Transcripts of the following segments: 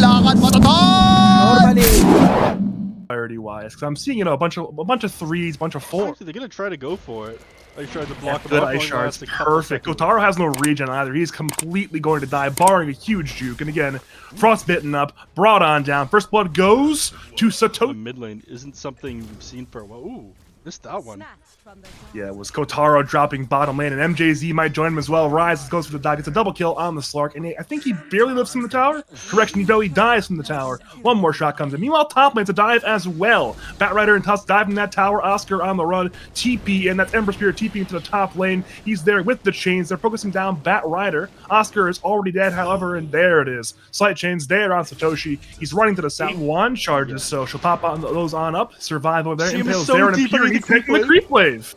lakad matatag! Normally. Priority-wise, because I'm seeing, you know, a bunch of threes, bunch of fours. Actually, they're gonna try to go for it. Ice shards to block them Good up, ice only shards, lasts a couple perfect. seconds. Kotaro has no regen either. He's completely going to die, barring a huge juke. And again, frostbitten up, brought on down. First blood goes to The Satoshi. mid lane isn't something we've seen for a while. Ooh, missed that one. Yeah, it was Kotaro dropping bottom lane, and MJZ might join him as well. Rise goes for the dive, gets a double kill on the Slark, and I think he barely lives from the tower. Correction, he barely dies from the tower. One more shot comes in. Meanwhile, top lane's a dive as well. Batrider and Tusk diving that tower. Oscar on the run. TP, and that's Ember Spirit TP into the top lane. He's there with the chains. They're focusing down Batrider. Oscar is already dead, however, and there it is. Slight chains there on Satoshi. He's running to the south. One charges, so she'll pop on those on up. Survive over there. Sheem is Impale's so there, and deep Imperium underneath the taking the creep creep wave.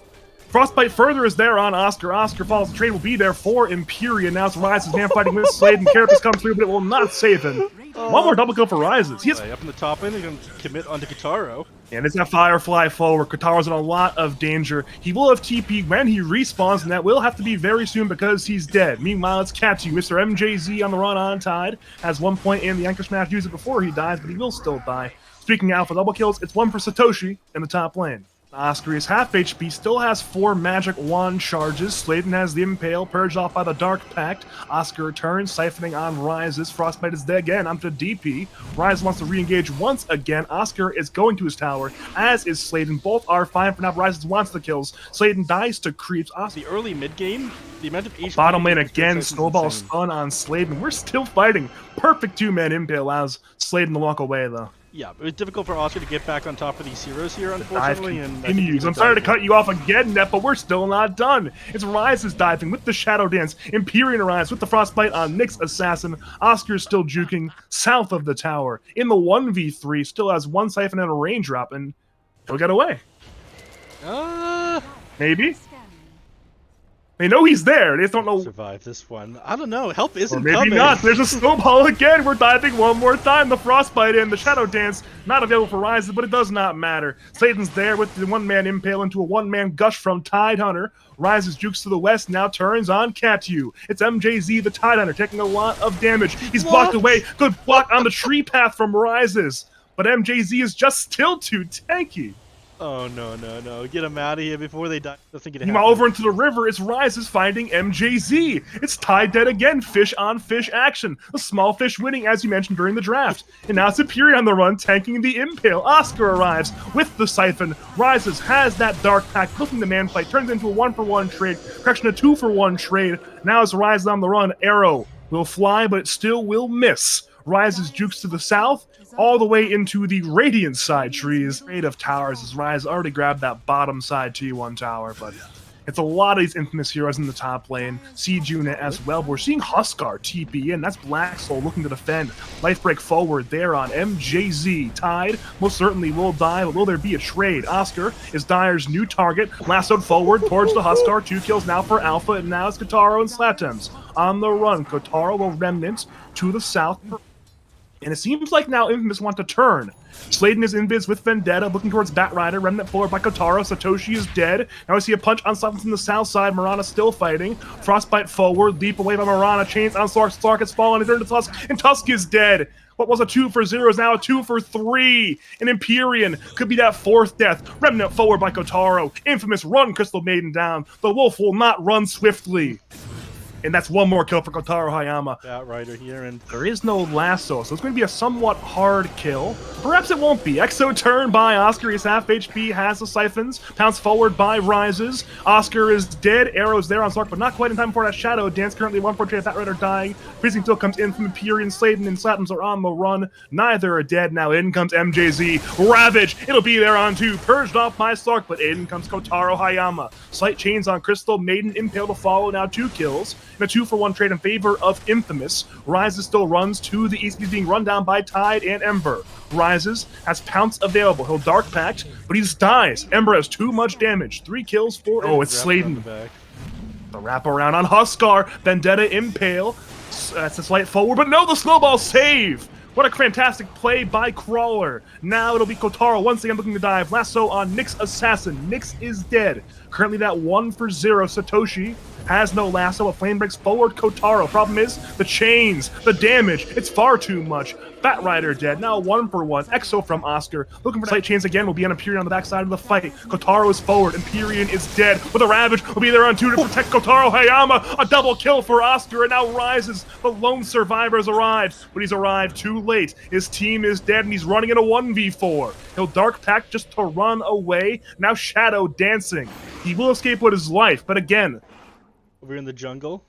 Frostbite further is there on Oscar. Oscar falls. The trade will be there for Empyrean. Now it's Rise's man fighting with Slade, and Carapace comes through, but it will not save him. One more double kill for Rises. He has, Up in the top lane, they're gonna commit onto Kotaro. and it's that Firefly forward. Kataro's in a lot of danger. He will have TP when he respawns, and that will have to be very soon because he's dead. Meanwhile, it's Katsu. Mr. MJZ on the run on Tide. Has 1 point in the Anchor Smash. Use it before he dies, but he will still die. Speaking of alpha double kills, it's one for Satoshi in the top lane. Oscar is half HP, still has 4 magic wand charges. Sladen has the Impale, purged off by the Dark Pact. Oscar returns, siphoning on Rises. Frostbite is dead again onto DP. Rise wants to re-engage once again. Oscar is going to his tower, as is Sladen. Both are fine for now. Rises wants the kills. Sladen dies to creeps. Oscar The early mid game, the amount of HP. bottom lane again, is snowball insane. stun on Sladen. We're still fighting. Perfect 2-man Impale allows Sladen to walk away, though. Yeah, but it's difficult for Oscar to get back on top of these heroes here, unfortunately. And I think Continues. he's I'm sorry to done. cut you off again, Neph, but we're still not done. It's Rise's diving with the Shadow Dance. Empyrean arrives with the Frostbite on Nyx Assassin. Oscar's still juking south of the tower. In the 1v3, still has 1 siphon and a raindrop, and he'll get away. Maybe? They know he's there. They just don't know. Survive this one. I don't know. Help Or isn't maybe coming. not. There's a snowball again. We're diving one more time. The Frostbite in. The Shadow Dance not available for Rise, but it does not matter. Satan's there with the 1-man Impale into a 1-man Gush from Tide Hunter. Rises jukes to the west, now turns on Katyu. It's MJZ, the Tide Hunter, taking a lot of damage. He's blocked away. Good block on the tree path from Rises. But MJZ is just still too tanky. Oh, no. Get him out of here before they die. I think it Meanwhile, over into the river, it's Rises finding MJZ. It's Tide dead again, fish on fish action. A small fish winning, as you mentioned during the draft. And now it's Imperium on the run, tanking the Impale. Oscar arrives with the Siphon. Rises has that Dark Pact, looking the man fight, turns into a 1-for-1 trade. Correction, a 2-for-1 trade. Now as Rises on the run, Arrow will fly, but it still will miss. Rises jukes to the south, all the way into the Radiant side trees. Trade of towers as Rise already grabbed that bottom side T1 tower, but it's a lot of these infamous heroes in the top lane. Siege unit as well. But we're seeing Huskar TP in. That's Black Soul looking to defend. Life break forward there on MJZ. Tide most certainly will die, but will there be a trade? Oscar is Dyer's new target. Lassoed forward towards the Huskar. 2 kills now for Alpha, and now it's Kotaro and Slatems on the run. Kotaro will remnant to the south. And it seems like now Infamous want to turn. Sladen is invis with Vendetta, looking towards Batrider. Remnant forward by Kotaro. Satoshi is dead. Now I see a punch on Silence from the south side. Marana still fighting. Frostbite forward. Leap away by Marana. Chains on Slark. Slark has fallen. He turned to Tusk. And Tusk is dead. What was a 2-for-0 is now a 2-for-3. And Empyrean could be that 4th death. Remnant forward by Kotaro. Infamous run Crystal Maiden down. The wolf will not run swiftly. And that's 1 more kill for Kotaro Hayama. Batrider here, and There is no lasso, so it's going to be a somewhat hard kill. Perhaps it won't be. Exo turn by Oscar. He's half HP, has the siphons. Pounce forward by Rises. Oscar is dead. Arrow's there on Slark, but not quite in time for that Shadow Dance. Currently 1-4 trade. Batrider dying. Freezing still comes in from Empyrean. Sladen and Slatums are on the run. Neither are dead. Now in comes MJZ. Ravage. It'll be there on 2. Purged off by Slark, but in comes Kotaro Hayama. Slight chains on Crystal. Maiden Impale to follow. Now 2 kills. And a 2-for-1 trade in favor of Infamous. Rises still runs to the east. He's being run down by Tide and Ember. Rises has Pounce available. He'll Dark Pact, but he just dies. Ember has too much damage. 3 kills for... Oh, it's Sladen. The wraparound on Huskar. Vendetta Impale. That's a slight forward, but no, the snowball save! What a fantastic play by Crawler. Now it'll be Kotaro once again looking to dive. Lasso on Nyx Assassin. Nyx is dead. Currently that 1-0. Satoshi has no lasso. A flame breaks forward. Kotaro. Problem is the chains, the damage. It's far too much. Bat Rider dead. Now 1-for-1. Exo from Oscar. Looking for light chains again. Will be on Empyrean on the backside of the fight. Kotaro is forward. Empyrean is dead. With a Ravage. Will be there on 2 to protect Kotaro. Hayama. A double kill for Oscar. And now rises. The lone survivor's arrived. But he's arrived too late. His team is dead and he's running in a 1v4. He'll Dark Pact just to run away. Now Shadow dancing. He will escape with his life. But again, over in the jungle.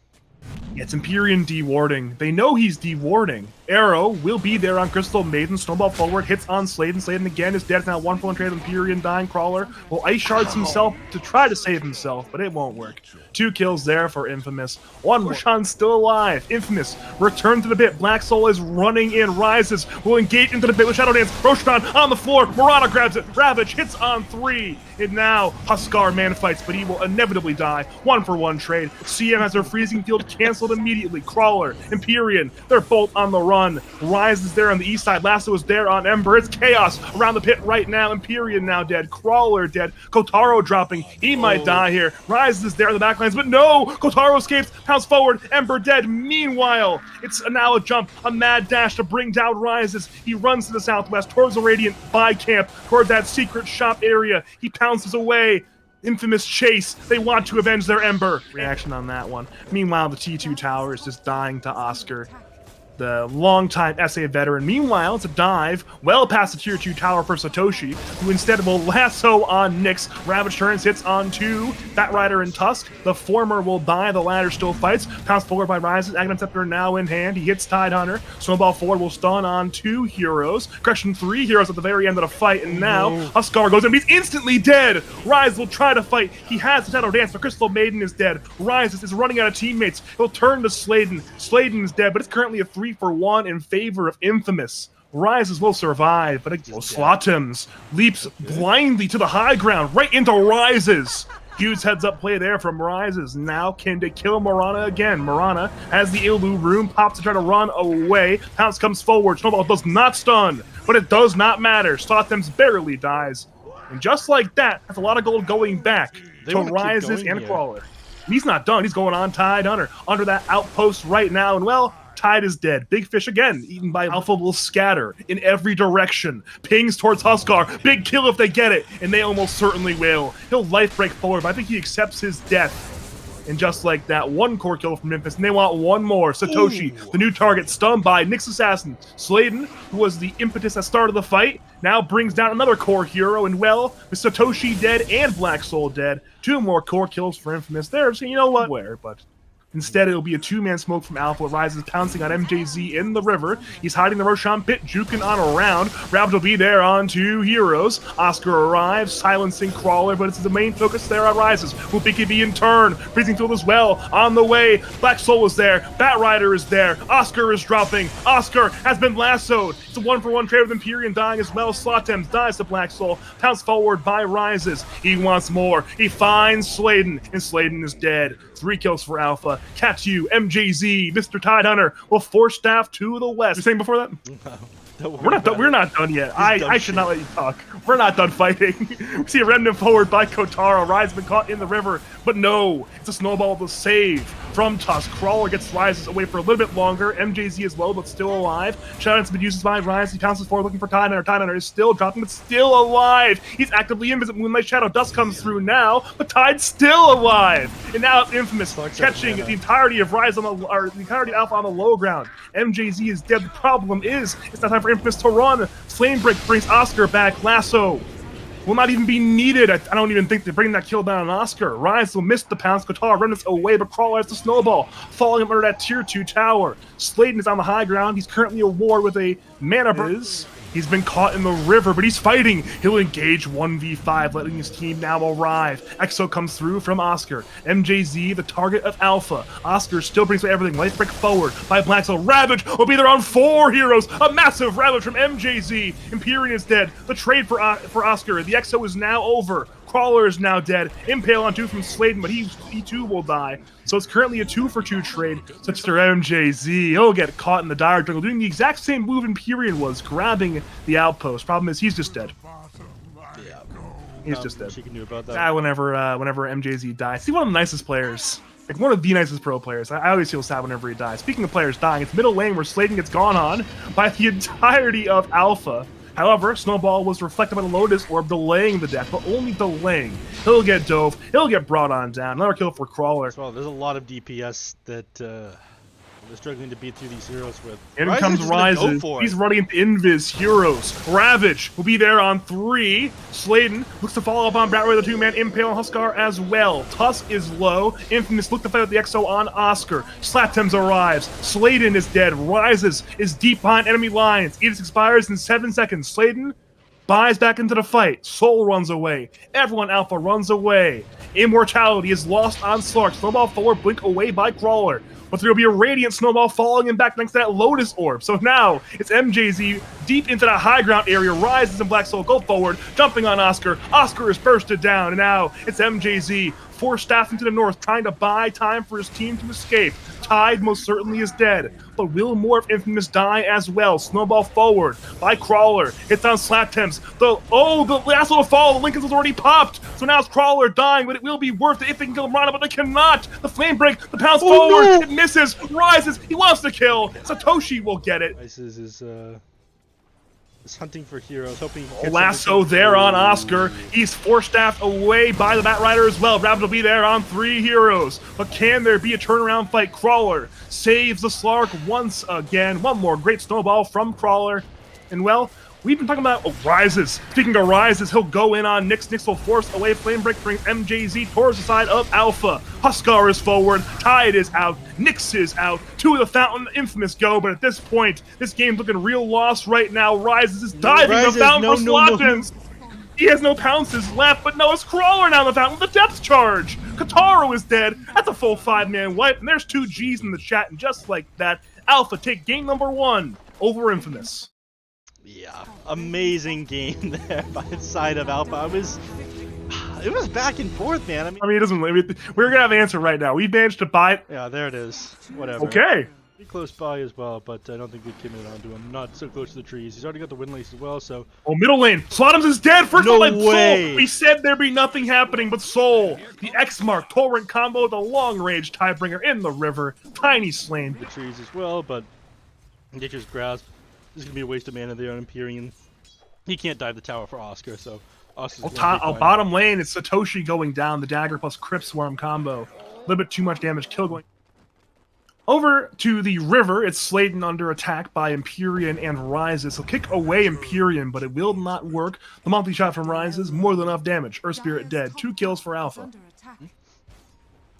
It's Empyrean dewarding. They know he's dewarding. Arrow will be there on Crystal Maiden. Snowball forward, hits on Sladen. Sladen again is dead. It's now 1-for-1 trade with Empyrean dying. Crawler will ice shards himself to try to save himself, but it won't work. 2 kills there for Infamous. 1 Roshan still alive. Infamous return to the bit. Black Soul is running in. Rises will engage into the bit with Shadow Dance. Roshan on the floor. Murata grabs it. Ravage hits on 3. And now Huskar man fights, but he will inevitably die. 1-for-1 trade. CM has their freezing field canceled immediately. Crawler, Empyrean, they're both on the run. Rise is there on the east side. Lasso is there on Ember. It's chaos around the pit right now. Empyrean now dead. Crawler dead. Kotaro dropping. He might die here. Rise is there in the backlines, but no! Kotaro escapes. Pounds forward. Ember dead. Meanwhile, it's now a jump, a mad dash to bring down Rises. He runs to the southwest towards the Radiant buy camp, toward that secret shop area. He pounces away. Infamous chase. They want to avenge their Ember. Reaction on that one. Meanwhile, the T2 tower is just dying to Oscar, the longtime SA veteran. Meanwhile, it's a dive well past the tier 2 tower for Satoshi, who instead will lasso on Nyx. Ravage turns, hits on 2. Bat Rider and Tusk. The former will die, the latter still fights. Pounced forward by Rises. Aghanim Scepter now in hand. He hits Tide Hunter. Snowball forward will stun on 2 heroes. Correction, 3 heroes at the very end of the fight. And now Huskar goes in. He's instantly dead. Rise will try to fight. He has the Shadow Dance, but Crystal Maiden is dead. Rise is running out of teammates. He'll turn to Sladen. Sladen is dead, but it's currently a 3-for-1 in favor of Infamous. Rises will survive, but Slotums leaps blindly to the high ground, right into Rises. Huge heads-up play there from Rises. Now can they kill Marana again? Marana has the Ilu room, pops to try to run away. Pounce comes forward. Snowball does not stun, but it does not matter. Slotums barely dies. And just like that, that's a lot of gold going back to Rises and Crawler. He's not done. He's going on Tide Hunter under that outpost right now, and well, Tide is dead. Big Fish again, eaten by Alpha, will scatter in every direction. Pings towards Huskar. Big kill if they get it, and they almost certainly will. He'll life break forward, but I think he accepts his death. And just like that, 1 core kill from Memphis, and they want 1 more. Satoshi, the new target, stunned by Nyx Assassin. Sladen, who was the impetus that started the fight, now brings down another core hero, and well, with Satoshi dead and Black Soul dead, 2 more core kills for Infamous there. So you know what? Where, but instead, it'll be a 2-man smoke from Alpha. Rises pouncing on MJZ in the river. He's hiding the Roshan pit, juking on around. Ravage will be there on 2 heroes. Oscar arrives, silencing Crawler, but it's the main focus there on Rises. Will BKB in turn. Freezing Field as well. On the way. Black Soul is there. Bat Rider is there. Oscar is dropping. Oscar has been lassoed. It's a 1-for-1 trade with Empyrean dying as well. Slotems dies to Black Soul. Pounce forward by Rises. He wants more. He finds Sladen, and Sladen is dead. 3 kills for Alpha. Catch you, MJZ, Mr. Tide Hunter will force staff to the west. You saying before that? No, We're not done yet. I should not let you talk. We're not done fighting. We see a remnant forward by Kotaro. Rise been caught in the river, but no, it's a snowball to save from Tusk. Crawler gets Rises away for a little bit longer. MJZ is low, but still alive. Shadow's been used by Rise. He pounces forward looking for Tide Hunter. Tide Hunter is still dropping, but still alive. He's actively invisible. Moonlight Shadow Dust comes through now, but Tide's still alive. And now it's Infamous catching the entirety of Rise on the, or the entirety of Alpha on the low ground. MJZ is dead. The problem is, it's not time for Infamous to run. Flame Break brings Oscar back. Lasso will not even be needed. I don't even think they're bringing that kill down on Oscar. Rise will miss the pounce. Kotaro runs away, but Crawler has the snowball, falling under that tier 2 tower. Sladen is on the high ground. He's currently a war with a mana burn. He's been caught in the river, but he's fighting. He'll engage 1v5, letting his team now arrive. Exo comes through from Oscar. MJZ, the target of Alpha. Oscar still brings away everything. Life break forward by Black Soul. Ravage will be there on 4 heroes. A massive Ravage from MJZ. Empyrean is dead. The trade for Oscar. The Exo is now over. Crawler is now dead. Impale on 2 from Sladen, but he too will die. So it's currently a 2-for-2 trade. So Mr. MJZ, he'll get caught in the dire jungle, doing the exact same move Empyrean was, grabbing the outpost. Problem is, he's just dead. Yeah. He's just dead. She can do about that. Whenever MJZ dies, see, one of the nicest players. Like, one of the nicest pro players. I always feel sad whenever he dies. Speaking of players dying, it's middle lane where Sladen gets gone on by the entirety of Alpha. However, Snowball was reflected by the Lotus Orb, delaying the death, but only delaying. He'll get dove. He'll get brought on down. Another kill for Crawler. Well, there's a lot of DPS that they're struggling to beat through these heroes with. In comes Rises. He's running into Invis heroes. Ravage will be there on 3. Sladen looks to follow up on Bratway, the 2-man Impale and Huskar as well. Tusk is low. Infamous look to fight with the EXO on Oscar. Slaptems arrives. Sladen is dead. Rises is deep behind enemy lines. Edict expires in 7 seconds. Sladen buys back into the fight. Soul runs away. Everyone Alpha runs away. Immortality is lost on Slark. Snowball forward, blink away by Crawler. But there will be a Radiant Snowball following him back next to that Lotus Orb. So now it's MJZ deep into that high ground area. Rises and Black Soul go forward, jumping on Oscar. Oscar is bursted down, and now it's MJZ. 4 staff into the north, trying to buy time for his team to escape. Tide most certainly is dead, but will more of Infamous die as well? Snowball forward by Crawler. Hits on Slaptems. The last little fall, the Lincoln's was already popped. So now it's Crawler dying, but it will be worth it if they can kill Rana, but they cannot. The flame break, the pounce forward, no. It misses, Rises, he wants to kill. Satoshi will get it. Rises is hunting for heroes, hoping he lasso there on Oscar. He's 4-staffed away by the Bat Rider as well. Ravage will be there on 3 heroes. But can there be a turnaround fight? Crawler saves the Slark once again. One more great snowball from Crawler. And well, we've been talking about Rises. Speaking of Rises, he'll go in on Nyx. Nyx will force away Flame Break, brings MJZ towards the side of Alpha. Huskar is forward. Tide is out. Nyx is out. 2 of the Fountain Infamous go, but at this point, this game's looking real lost right now. Rises is diving the Fountain for Slottens. He has no pounces left, but no, it's Crawler now in the Fountain with a depth charge. Kataro is dead. That's a full 5-man wipe, and there's 2 Gs in the chat, and just like that, Alpha take game number 1 over Infamous. Yeah, amazing game there by the side of Alpha. It was back and forth, man. I mean, it doesn't. We're gonna have an answer right now. We managed to buy it. Yeah, there it is. Whatever. Okay. Pretty close by as well, but I don't think we came in onto him. Not so close to the trees. He's already got the wind lace as well, so. Oh, middle lane. Slotums is dead. First no of all, way. Soul. We said there'd be nothing happening, but Soul, the X-Mark Torrent combo, the long-range Tidebringer in the river. Tiny slain. The trees as well, but Nature's Grasp. This is going to be a waste of mana there on Empyrean. He can't dive the tower for Oscar, so Oscar's bottom lane, it's Satoshi going down. The Dagger plus Crypt Swarm combo. A little bit too much damage. Kill going. Over to the river, it's Sladen under attack by Empyrean and Rises. He'll kick away Empyrean, but it will not work. The multi-shot from Rises, more than enough damage. Earth Spirit dead. 2 kills for Alpha.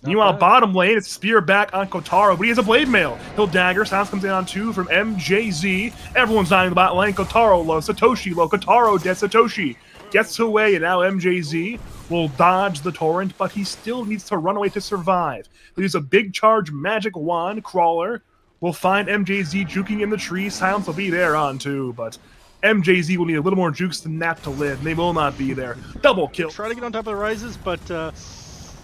Meanwhile, bottom lane, it's Spear back on Kotaro, but he has a Blade Mail. He'll Dagger. Silence comes in on 2 from MJZ. Everyone's dying in the bot lane. Kotaro low. Satoshi low. Kotaro dead. Satoshi gets away, and now MJZ will dodge the Torrent, but he still needs to run away to survive. He'll use a big charge magic wand. Crawler will find MJZ juking in the tree. Silence will be there on 2, but MJZ will need a little more jukes than that to live. They will not be there. Double kill. Try to get on top of the Rises, but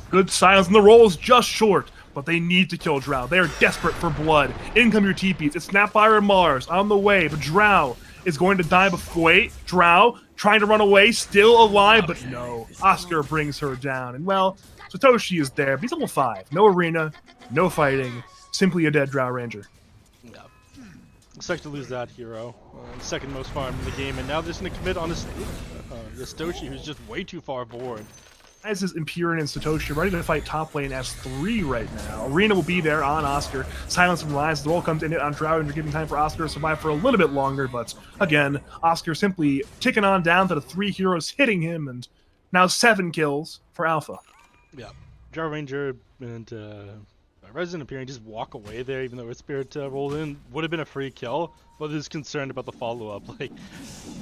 good Silence, and the roll is just short, but they need to kill Drow. They are desperate for blood. In come your TPs. It's Snapfire and Mars on the way, but Drow is going to die before. Wait, Drow trying to run away, still alive, but no. Oscar brings her down, and well, Satoshi is there, but he's level 5. No arena, no fighting, simply a dead Drow Ranger. Yeah. Sucks to lose that hero. Second most farm in the game, and now they're just going to commit on this Satoshi, who's just way too far forward. As is Empyrean and Satoshi ready to fight top lane as 3 right now. Arena will be there on Oscar. Silence from Rise. The roll comes in it on Drow, and you're giving time for Oscar to survive for a little bit longer, but again, Oscar simply ticking on down to the 3 heroes hitting him, and now 7 kills for Alpha. Yeah. Drow Ranger and Resident Empyrean just walk away there, even though Earth Spirit rolled in. Would have been a free kill, but is concerned about the follow-up. Like,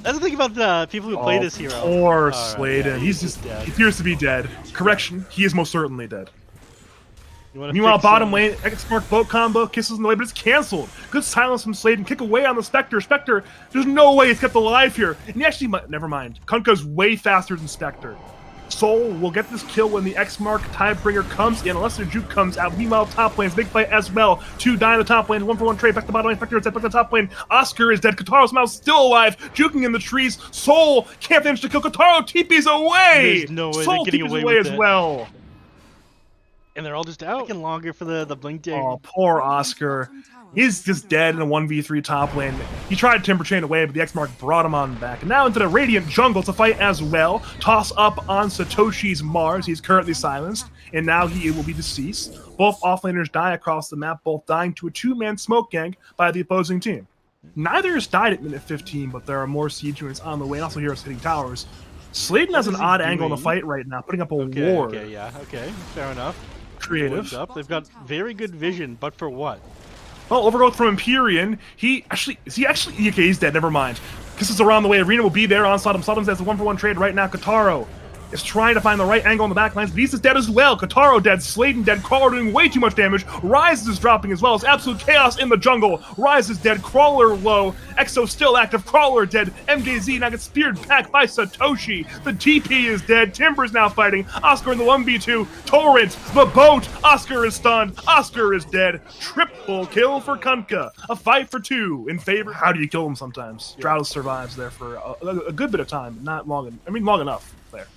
that's the thing about the people who play this hero. Poor Sladen. Yeah, he's just dead. He appears to be dead. Correction, he is most certainly dead. Meanwhile, bottom lane, X-Mark boat combo, kisses in the way, but it's canceled. Good Silence from Sladen. Kick away on the Spectre. Spectre, there's no way he's kept alive here. And he actually, never mind. Kunkka's way faster than Spectre. Soul will get this kill when the X-Mark Tidebringer comes in, unless their juke comes out. Meanwhile, top lane's big fight as well. 2 die in the top lane, 1-for-1 trade, back to the bottom lane, Spectre is dead, back to the top lane. Oscar is dead, Kotaro somehow still alive, juking in the trees. Soul can't finish the kill, Kotaro TP's away! There's no way Soul they're getting TP's away with as it. well. And they're all just out. Taking longer for the blink day. Oh, poor Oscar. He's just dead in a 1v3 top lane. He tried Timber Chain away, but the X-Mark brought him on back. And now into the Radiant jungle to fight as well. Toss up on Satoshi's Mars. He's currently silenced, and now he will be deceased. Both offlaners die across the map, both dying to a 2-man smoke gank by the opposing team. Neither has died at minute 15, but there are more siege units on the way, and also heroes hitting towers. Sladen has an odd angle in the fight right now, putting up a ward. Okay, yeah, okay, fair enough. Creative. Up. They've got very good vision, but for what? Well, overgrowth from Empyrean. Okay, he's dead. Never mind. Kisses around the way. Arena will be there on Sodom. Sodom's has the 1-for-1 trade right now. Kotaro is trying to find the right angle on the backlines, but he's dead as well. Kotaro dead, Sladen dead, Crawler doing way too much damage. Rise is dropping as well. It's absolute chaos in the jungle. Rise is dead, Crawler low, Exo still active, Crawler dead. MJZ now gets speared back by Satoshi. The TP is dead, Timber's now fighting. Oscar in the 1v2, Torrent, the boat, Oscar is stunned, Oscar is dead. Triple kill for Kunkka. A fight for 2 in favor. How do you kill him sometimes? Yeah. Drow survives there for a good bit of time, not long, long enough there.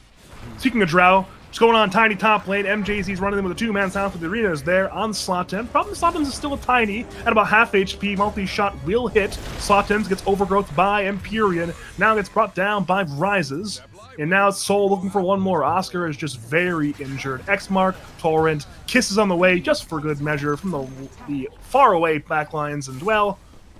Speaking of Drow, what's going on tiny top lane? MJZ's running in with a 2-man silence, but the arena is there on Slottens. Problem Slottens is still a tiny, at about half HP. Multi-shot will hit. Slottens gets overgrowth by Empyrean, now gets brought down by Rises. And now it's Soul looking for one more. Oscar is just very injured. X-Mark, Torrent, Kisses on the way, just for good measure, from the far-away backlines, and well,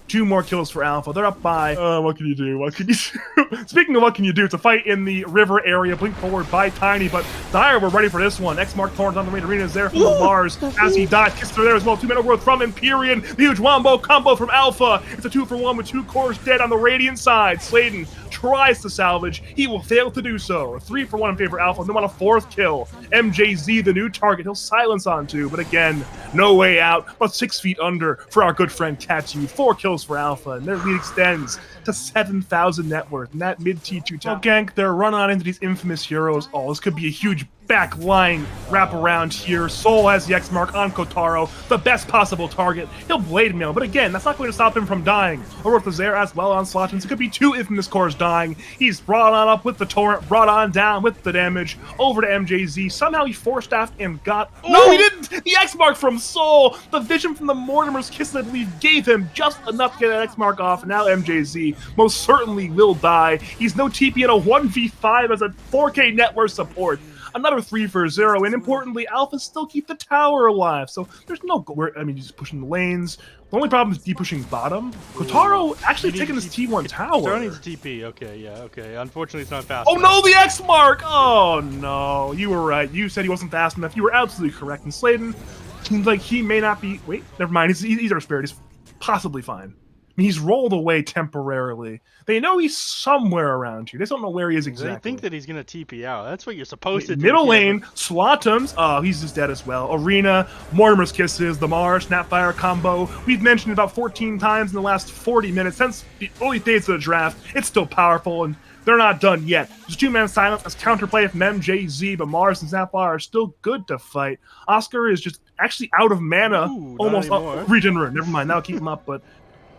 2 more kills for Alpha. They're up by... what can you do? What can you do? Speaking of what can you do, it's a fight in the river area. Blink forward by Tiny, but Dire, we're ready for this one. X-Mark Torrent on the main arena is there from the Mars as he dies. Kisses are there as well. 2-man overgrowth from Empyrean. The huge wombo combo from Alpha. It's a 2-for-1 with 2 cores dead on the Radiant side. Sladen tries to salvage. He will fail to do so. A 3-for-1 in favor of Alpha. Then on a 4th kill. MJZ, the new target. He'll silence on 2, but again, no way out. But 6 feet under for our good friend Katsu. 4 kills for Alpha, and their lead extends to 7,000 net worth. And that mid T2 top gank, they're running on into these infamous heroes. Oh, this could be a huge back line wrap around here. Soul has the X-Mark on Kotaro, the best possible target. He'll Blade Mail, but again, that's not going to stop him from dying. Orworth is there as well on Slottens. It could be 2 infamous cores dying. He's brought on up with the Torrent, brought on down with the damage. Over to MJZ. Somehow he force-staffed and got... No, he didn't! The X-Mark from Soul! The vision from the Mortimer's Kiss, I believe, gave him just enough to get that X-Mark off, and now MJZ most certainly will die. He's no TP in a 1v5 as a 4K net worth support. Another 3-for-0, and importantly, Alpha still keep the tower alive. So there's no... I mean, he's pushing the lanes. The only problem is pushing bottom. Kotaro actually taking this T1 tower. Kotaro needs TP. Okay, yeah, okay. Unfortunately, it's not fast enough. Oh no, the X-Mark! Oh no, you were right. You said he wasn't fast enough. You were absolutely correct. And Sladen seems like he may not be... Wait, never mind. He's our spirit. He's possibly fine. I mean, he's rolled away temporarily. They know he's somewhere around here. They just don't know where he is exactly. They think that he's going to TP out. That's what you're supposed to do. Middle lane, Slottens. Oh, he's just dead as well. Arena, Mortimer's Kisses, the Mars, Snapfire combo. We've mentioned it about 14 times in the last 40 minutes. Since the early days of the draft, it's still powerful, and they're not done yet. There's 2-man silence as counterplay from MJZ, but Mars and Snapfire are still good to fight. Oscar is just actually out of mana. Ooh, almost regenerate. Never mind, that'll keep him up, but...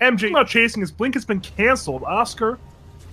MJ not chasing, his blink has been canceled. Oscar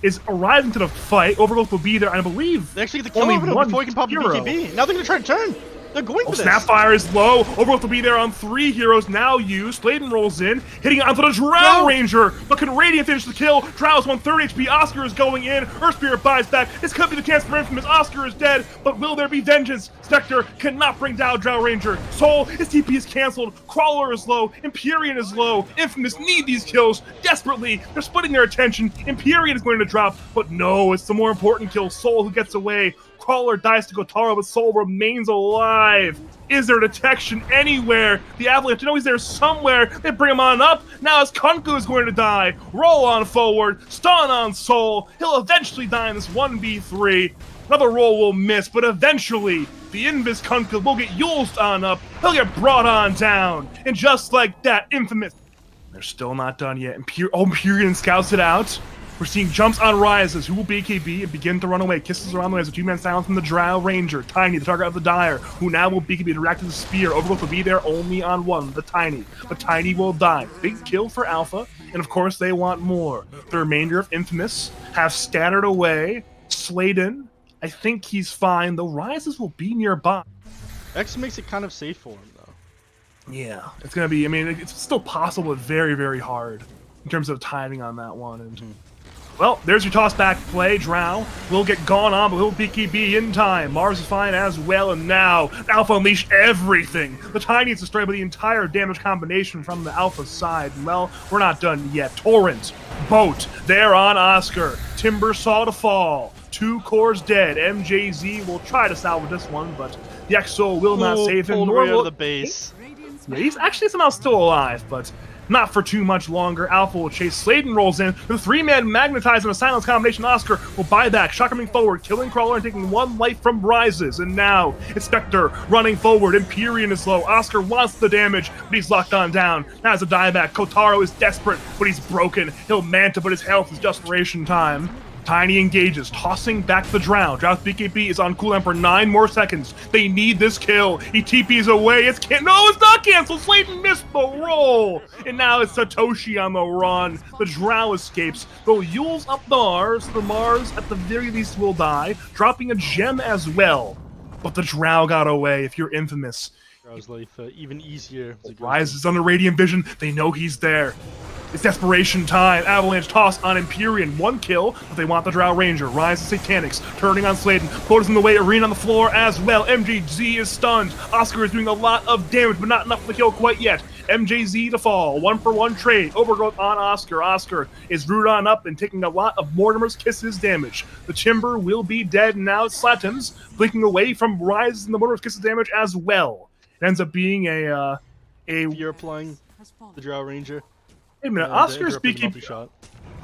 is arriving to the fight. Overgrowth will be there, and I believe they actually get the kill over him before he can pop the BKB. Now they're going to try to turn. They're going for this. Snapfire is low. Overgrowth will be there on 3 heroes now used. Sladen rolls in, hitting onto the Drow Ranger. But can Radiant finish the kill? Drow's 130 HP. Oscar is going in. Earth Spirit buys back. This could be the chance for Infamous. Oscar is dead, but will there be vengeance? Spectre cannot bring down Drow Ranger. Soul, his TP is canceled. Crawler is low. Empyrean is low. Infamous need these kills desperately. They're splitting their attention. Empyrean is going to drop, but no, it's the more important kill. Soul who gets away. Crawler dies to Kotaro, but Soul remains alive. Is there detection anywhere? The Avalanche, you know he's there somewhere. They bring him on up. Now as Kunku is going to die. Roll on forward. Stun on Soul. He'll eventually die in this 1v3. Another roll will miss, but eventually the Invis Kunku will get used on up. He'll get brought on down. And just like that, Infamous. They're still not done yet. Empyrean scouts it out. We're seeing jumps on Rises, who will BKB and begin to run away. Kisses around the way as a two-man silence from the Drow Ranger. Tiny, the target of the Dire, who now will BKB to react to the spear. Overlook will be there only on one, the Tiny. The Tiny will die. Big kill for Alpha, and of course they want more. The remainder of Infamous have scattered away. Sladen, I think he's fine, though Rises will be nearby. X makes it kind of safe for him, though. Yeah, it's going to be, I mean, it's still possible, but very, very hard in terms of timing on that one. And well, there's your toss back play. Drow will get gone on, but he'll BKB in time. Mars is fine as well, and now Alpha unleash everything. The Tiny is destroyed by the entire damage combination from the Alpha side. Well, we're not done yet. Torrent, Boat, there on Oscar. Timber saw to fall. 2 cores dead. MJZ will try to salvage this one, but the Exo will not save him. Pulled right out of the base. Yeah, he's actually somehow still alive, but not for too much longer. Alpha will chase. Sladen rolls in. The 3-man magnetize and a silence combination. Oscar will buy back. Shock coming forward. Killing Crawler and taking 1 life from Rises. And now it's Spectre running forward. Empyrean is low. Oscar wants the damage, but he's locked on down. Now has a dieback. Kotaro is desperate, but he's broken. He'll Manta, but his health is desperation time. Tiny engages, tossing back the Drow. Drow's BKB is on cooldown for 9 more seconds. They need this kill. He TPs away. It's no, it's not canceled. Sladen missed the roll. And now it's Satoshi on the run. The Drow escapes. They'll Yule's up the Mars. The Mars, at the very least, will die, dropping a gem as well. But the Drow got away, if you're Infamous. Drow's life even easier. Rises under Radiant Vision. They know he's there. It's desperation time. Avalanche toss on Empyrean. 1 kill, but they want the Drow Ranger. Rise of Satanics turning on Sladen. Quota's in the way. Arena on the floor as well. MJZ is stunned. Oscar is doing a lot of damage, but not enough to kill quite yet. MJZ to fall. 1-for-1 trade. Overgrowth on Oscar. Oscar is rooted on up and taking a lot of Mortimer's Kisses damage. The Timber will be dead. Now it's Slatums blinking away from Rise and the Mortimer's Kisses damage as well. It ends up being You're applying the Drow Ranger. Wait a minute, Oscar's BKB.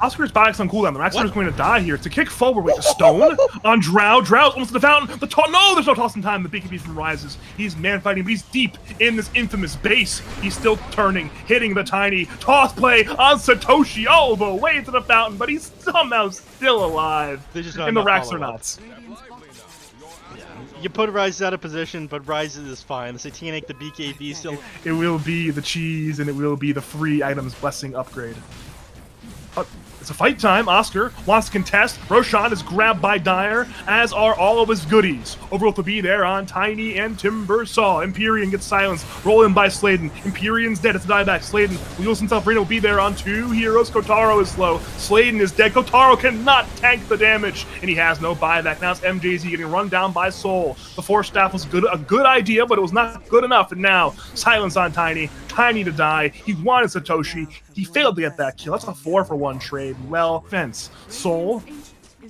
Oscar's back's on cooldown. The Max is going to die here. It's a kick forward. Wait, a stone on Drow. Drow's almost to the fountain. No, there's no toss in time. The BKB from Rises. He's man fighting, but he's deep in this Infamous base. He's still turning, hitting the Tiny. Toss play on Satoshi all the way to the fountain, but he's somehow still alive. And the racks are nuts. You put Rises out of position, but Rises is fine. The Satanic, the BKB still... It will be the cheese, and it will be the free items blessing upgrade. It's a fight time. Oscar wants to contest. Roshan is grabbed by Dire, as are all of his goodies. Overgrowth will be there on Tiny and Timber Saw. Empyrean gets silenced. Roll in by Sladen. Empyrean's dead. It's a dieback. Sladen wheels himself. Reno will be there on 2 heroes. Kotaro is low. Sladen is dead. Kotaro cannot tank the damage, and he has no buyback. Now it's MJZ getting run down by Soul. The Force Staff was a good idea, but it was not good enough. And now silence on Tiny. Tiny to die. He wanted Satoshi. He failed to get that kill. That's a 4-for-1 trade. Well, fence. Soul.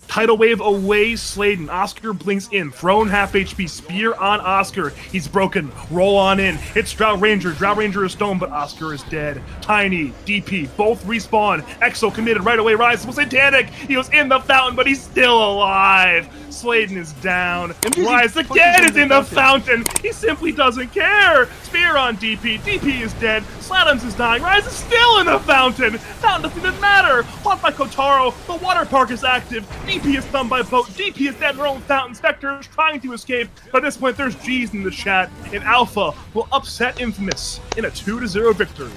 Tidal Wave away, Sladen. Oscar blinks in. Thrown half HP. Spear on Oscar. He's broken. Roll on in. Hits Drow Ranger. Drow Ranger is stoned, but Oscar is dead. Tiny, DP, both respawn. Exo committed right away. Rise was Satanic. He was in the fountain, but he's still alive. Sladen is down. Rise again is in the fountain. He simply doesn't care. Spear on DP. DP is dead. Slatums is dying. Rise is still in the fountain. Fountain doesn't even matter. Fought by Kotaro. The water park is active. DP is stunned by Boat. DP is dead in her own fountain. Spectre is trying to escape. But at this point, there's G's in the chat. And Alpha will upset Infamous in a 2-0 victory.